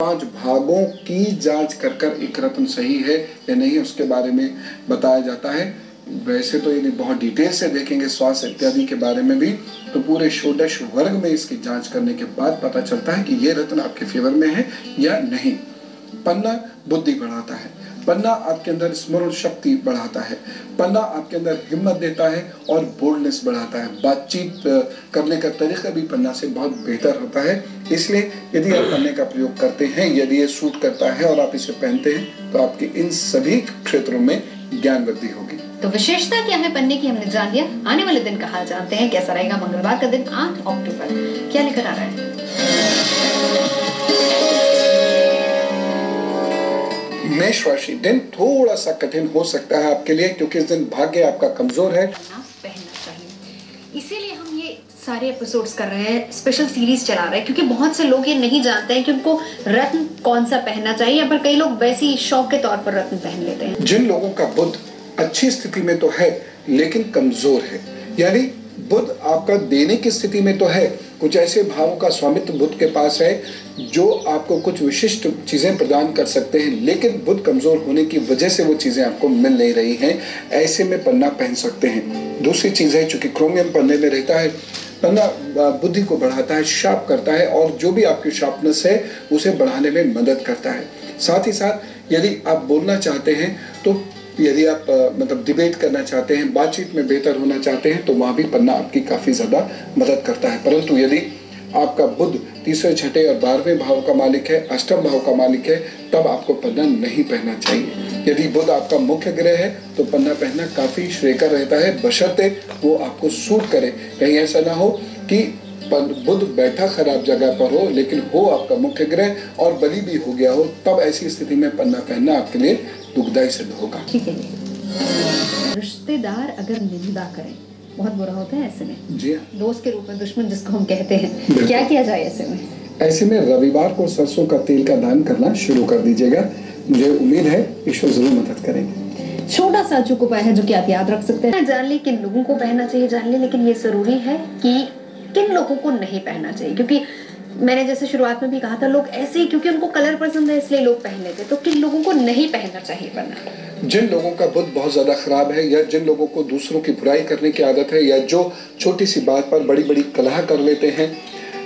5 भागों की जांच कर कर एक रत्न सही है या नहीं उसके बारे में बताया जाता है। वैसे तो यदि बहुत डिटेल से देखेंगे स्वास्थ्य इत्यादि के बारे में भी तो पूरे षोडश वर्ग में इसकी जांच करने के बाद पता चलता है कि ये रत्न आपके फेवर में है या नहीं। पन्ना बुद्धि बढ़ाता है, पन्ना आपके अंदर स्मरण शक्ति बढ़ाता है, पन्ना आपके अंदर हिम्मत देता है और बोल्डनेस बढ़ाता है। बातचीत करने का तरीका भी पन्ना से बहुत बेहतर होता है। इसलिए यदि आप पन्ने का प्रयोग करते हैं, यदि ये सूट करता है और आप इसे पहनते हैं तो आपके इन सभी क्षेत्रों में ज्ञान वृद्धि होगी। तो विशेषता क्या है पन्ने की हमने जान लिया। आने वाले दिन का हाल जानते हैं। कैसा रहेगा मंगलवार का दिन 8 अक्टूबर, क्या लेकर आ रहा है? मेष राशि, दिन थोड़ा सा कठिन हो सकता है आपके लिए क्योंकि इस दिन भाग्य आपका कमजोर है। पहनना चाहिए, इसीलिए हम ये सारे एपिसोड्स कर रहे हैं, स्पेशल सीरीज चला रहे हैं क्योंकि बहुत से लोग ये नहीं जानते हैं कि उनको रत्न कौन सा पहनना चाहिए, या पर कई लोग वैसे ही शौक के तौर पर रत्न पहन लेते हैं। जिन लोगों का बुध अच्छी स्थिति में तो है लेकिन कमजोर है, यानी बुध आपका देने की स्थिति में तो है, कुछ ऐसे भावों का स्वामित्व बुध के पास है जो आपको कुछ विशिष्ट चीजें प्रदान कर सकते हैं, लेकिन बुध कमजोर होने की वजह से वो चीजें आपको मिल नहीं रही हैं। ऐसे में पन्ना पहन सकते हैं। दूसरी चीज है, चूंकि क्रोमियम पन्ने में रहता है, पन्ना बुद्धि को बढ़ाता है, शार्प करता है और जो भी आपकी शार्पनेस है उसे बढ़ाने में मदद करता है। साथ ही साथ यदि आप बोलना चाहते हैं तो यदि आप मतलब डिबेट करना चाहते हैं, बातचीत में बेहतर होना चाहते हैं तो वहां भी पन्ना आपकी काफी ज्यादा मदद करता है। परंतु यदि आपका बुध तीसरे, छठे और 12वें भाव का मालिक है, अष्टम भाव का मालिक है, तब आपको पन्ना नहीं पहनना चाहिए। यदि बुध आपका मुख्य ग्रह है तो पन्ना पहनना काफी श्रेयकर रहता है, बशर्ते वो आपको सूट करे। कहीं ऐसा ना हो कि बुध बैठा खराब जगह पर हो लेकिन हो आपका मुख्य ग्रह और बलि भी हो गया हो, तब ऐसी स्थिति में पन्ना पहनना आपके लिए दुखदायी सिद्ध होगा। ठीक है। रिश्तेदार अगर निंदा करें बहुत बुरा होता है ऐसे में। जी, दोस्त के रूप में दुश्मन जिसको हम कहते हैं, क्या किया जाए ऐसे में? ऐसे में रविवार को सरसों का तेल का दान करना शुरू कर दीजिएगा। मुझे उम्मीद है ईश्वर जरूर मदद करेंगे। छोटा सा अचूक उपाय है जो कि आप याद रख सकते हैं। जान ली किन लोगों को पहनना चाहिए जान ली, लेकिन ये जरूरी है कि किन लोगों को नहीं पहनना चाहिए, क्योंकि मैंने जैसे शुरुआत में भी कहा था, लोग ऐसे ही क्योंकि उनको कलर पसंद है इसलिए लोग पहन लेते, तो किन लोगों को नहीं पहनना चाहिए पन्ना? जिन लोगों का बुध बहुत ज्यादा खराब है, या जिन लोगों को दूसरों की बुराई करने की आदत है, या जो छोटी सी बात पर बड़ी बड़ी कलह कर लेते हैं,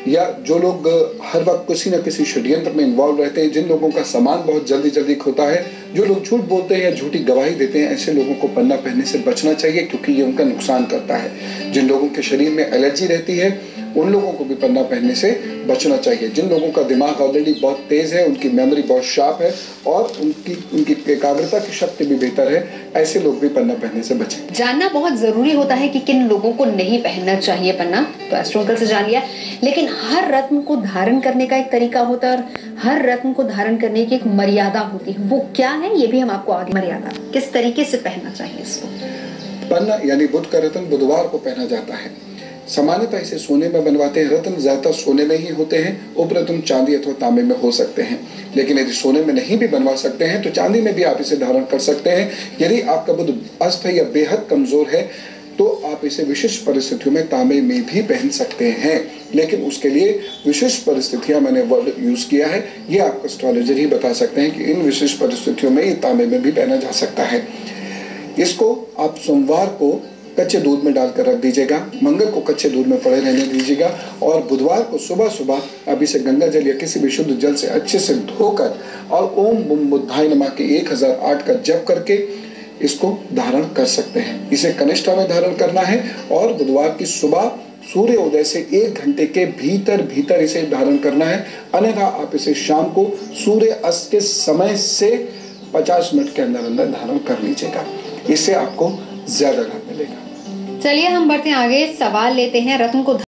या जो लोग हर वक्त किसी न किसी षड्यंत्र में इन्वॉल्व रहते हैं, जिन लोगों का सामान बहुत जल्दी जल्दी खोता है, जो लोग झूठ बोलते हैं या झूठी गवाही देते हैं, ऐसे लोगों को पन्ना पहनने से बचना चाहिए क्योंकि ये उनका नुकसान करता है। जिन लोगों के शरीर में एलर्जी रहती है उन लोगों को भी पन्ना पहनने से बचना चाहिए। जिन लोगों का दिमाग ऑलरेडी बहुत तेज है, उनकी मेमोरी बहुत शार्प है और उनकी एकाग्रता की शक्ति भी बेहतर है, ऐसे लोग भी पन्ना पहनने से बचें। जानना बहुत जरूरी होता है कि किन लोगों को नहीं पहनना चाहिए पन्ना, तो एस्ट्रोलॉजर से जान लिया। लेकिन हर रत्न को धारण करने का एक तरीका होता है और हर रत्न को धारण करने की एक मर्यादा होती है। वो क्या है ये भी हम आपको आगे, मर्यादा किस तरीके से पहनना चाहिए इसको। पन्ना यानी बुध का रत्न बुधवार को पहना जाता है। सामान्यतः इसे सोने में बनवाते हैं। रत्न ज्यादातर सोने में ही होते हैं। उपरत्न चांदी अथवा तांबे में हो सकते हैं, लेकिन यदि सोने में नहीं भी बनवा सकते हैं तो चांदी में भी आप इसे धारण कर सकते हैं। यदि आपका बुध अस्त है या बेहद कमजोर है तो आप इसे विशिष्ट परिस्थितियों में तांबे में भी पहन सकते हैं, लेकिन उसके लिए विशिष्ट परिस्थितियां, मैंने वर्ड यूज किया है, ये आपको एस्ट्रोलॉजर ही बता सकते हैं कि इन विशिष्ट परिस्थितियों में ये तांबे में भी पहना जा सकता है। इसको आप सोमवार को कच्चे दूध में डालकर रख दीजिएगा, मंगल को कच्चे दूध में पड़े रहने दीजिएगा और बुधवार को सुबह सुबह आप इसे गंगा जल या किसी भी शुद्ध जल से अच्छे से धोकर और ओम बुम बुद्धाय नमः के 1008 का जप करके इसको धारण कर सकते हैं। इसे कनिष्ठा में धारण करना है और बुधवार की सुबह सूर्य उदय से 1 घंटे के भीतर भीतर इसे धारण करना है, अन्यथा आप इसे शाम को सूर्य अस्त के समय से 50 मिनट के अंदर अंदर धारण कर लीजिएगा। इससे आपको ज्यादा लाभ मिलेगा। चलिए हम बढ़ते हैं आगे, सवाल लेते हैं। रत्न को